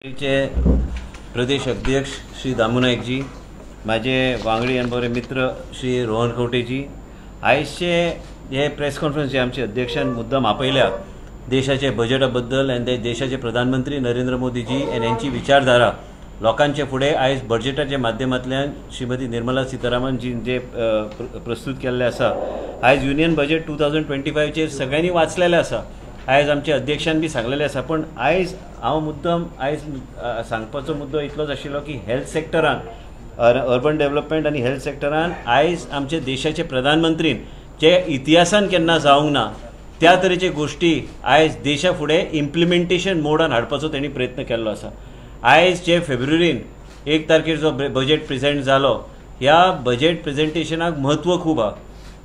चे प्रदेश अध्यक्ष श्री दामू नाईक जी, माझे वांगडी आणि बरे मित्र श्री रोहन खवटे जी, आयजचे हे प्रेस कॉन्फरन्स आमचे अध्यक्षान मुद्दाम आपयल्या देशाचे बजेटा बद्दल आनी देशाचे प्रधानमंत्री नरेंद्र मोदी जी आनी यांची विचारधारा लोकांचे फुडें आयज बजेटाच्या माध्यमांतल्यान श्रीमती निर्मला सीतारामन जी जे प्रस्तुत केल्ले आसा। आयज युनियन बजेट 2025 चेर सगळ्यांनी वाचलेले आसा। आयज आमच्या अध्यक्षान बी सांगलेले आसा, पण आयज हांव मुद्दम आयज सांगपाचो मुद्दो इतलोच आशिल्लो की हेल्थ सेक्टरान, अर्बन डेव्हलपमेंट आनी हेल्थ सेक्टरान आयज आमच्या देशाचे प्रधानमंत्रीन जे इतिहासान केन्ना जावंक ना त्या तरेचे गोष्टी आयज देशा फुडें इम्प्लिमेंटेशन मोडान हाडपाचो तेणी प्रयत्न केल्लो आसा। आयज जे फेब्रुवारीन 1 तारखेर जो बजेट प्रेजेंट जालो, ह्या बजेट प्रेजेंटेशनाक म्हत्व खूब हा।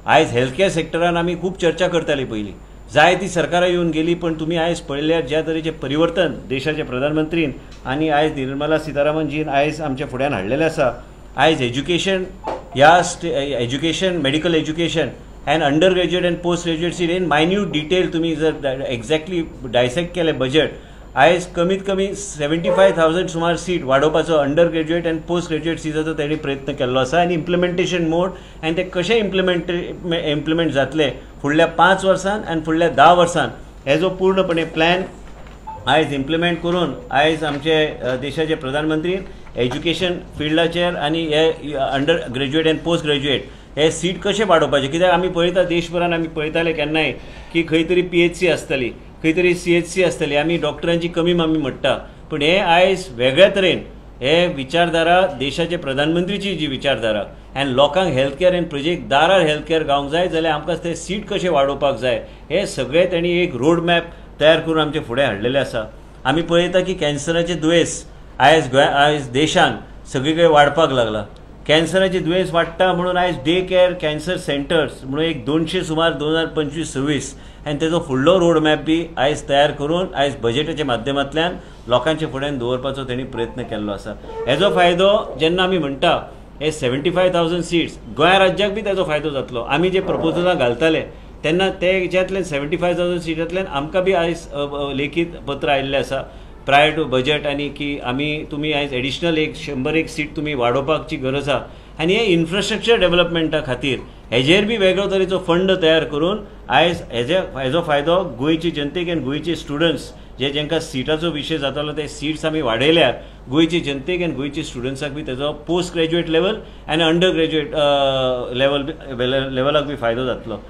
आयज हेल्थ केअर सेक्टरान आमी खूब चर्चा करताली पयलीं, जाय ती सरकारां येवन गेली, पण तुम्ही आयज पळयल्यार ज्या तरेचे परिवर्तन देशाचे प्रधानमंत्रीन आनी आयज निर्मला सीतारामन जीन आयज आमच्या फुड्यान हाडलेलें आसा। आयज education education medical education end under graduate and post graduate seat in minute detail तुम्ही जर एक्झॅक्टली डायसेक्ट केले बजेट, आयज कमीत कमी 75,000 सुमार सीट वाडोवपाचो under graduate and post graduate सीटाचो तेणी प्रयत्न केल्लो आसा। आनी इम्प्लिमेंटेशन मोड आनी ते कशें इम्प्लिमेंट जातले फुडल्या 5 वर्सान आनी फुडल्या 10 वर्सान हेजो पूर्णपणे प्लॅन आयज इम्प्लिमेंट करून आयज आमचे देशाचे प्रधानमंत्री एज्युकेशन फिल्डाचेर आनी हे under graduate and post graduate हे सीट कशें वाडोवपाचे, कित्याक आमी पळयता देशभरान आमी पळयताले केन्नाय की खंय तरी PHC आसतली, खंय तरी CHC आसतली, आमी डॉक्टरांची कमी आमी म्हणटा, पण हे आयज वेगळ्या तरेन हे विचारधारा देशाचे प्रधानमंत्रीची जी विचारधारा आनी लोकांक हेल्थ केअर आनी प्रजेक दारार हेल्थ केअर गावंक जाय जाल्यार आमकां ते सीट कशें वाडोवपाक जाय हे सगळे तेणी एक रोड मॅप तयार करून आमचे फुडें हाडलेले आसा। आमी पळयता की कॅन्सराचे दुयेंस आयज देशान सगळीकडे वाडपाक लागला। कॅन्सराचे दुयेंस वाडटा म्हणून आयज डे केअर कॅन्सर सेंटर्स म्हणून एक 200 सुमार 2025-26 आनी तेजो फुडलो रोड मॅप बी आयज तयार करून आयज बजेटाच्या माध्यमांतल्यान लोकांचे फुड्यान दवरपाचो तेणी प्रयत्न केल्लो आसा। हेजो फायदो जेन्ना आमी म्हणटा हे 75,000 सीट्स गोंय राज्याक बी तेजो फायदो जातलो। आमी जे प्रपोजलां घालताले तेन्ना ते हेच्यातल्यान 75,000 सीटांतल्यान आमकां बी आयज लेखीत पत्र आयिल्लें आसा प्रायर टू बजेट, आनी की तुमी आयज एडिशनल 101 सीट तुमी वाडोवपाची गरज आहा। आनी हे इन्फ्रास्ट्रक्चर डेव्हलपमेंटा खातीर हेजेर बी वेगळो तरेचो फंड तयार करून आयज हेजो फायदो गोंयचे जनतेक आनी गोंयचे स्टुडंट्स जेंकां सिटाचो विशय जातालो ते सीट्स आमी वाडयल्यार गोंयचे जनतेक आनी गोंयचे स्टुडंट्साक बी तेजो पोस्ट ग्रॅज्युएट लेवल आनी अंडर ग्रॅज्युएट लेवलाक बी फायदो जातलो।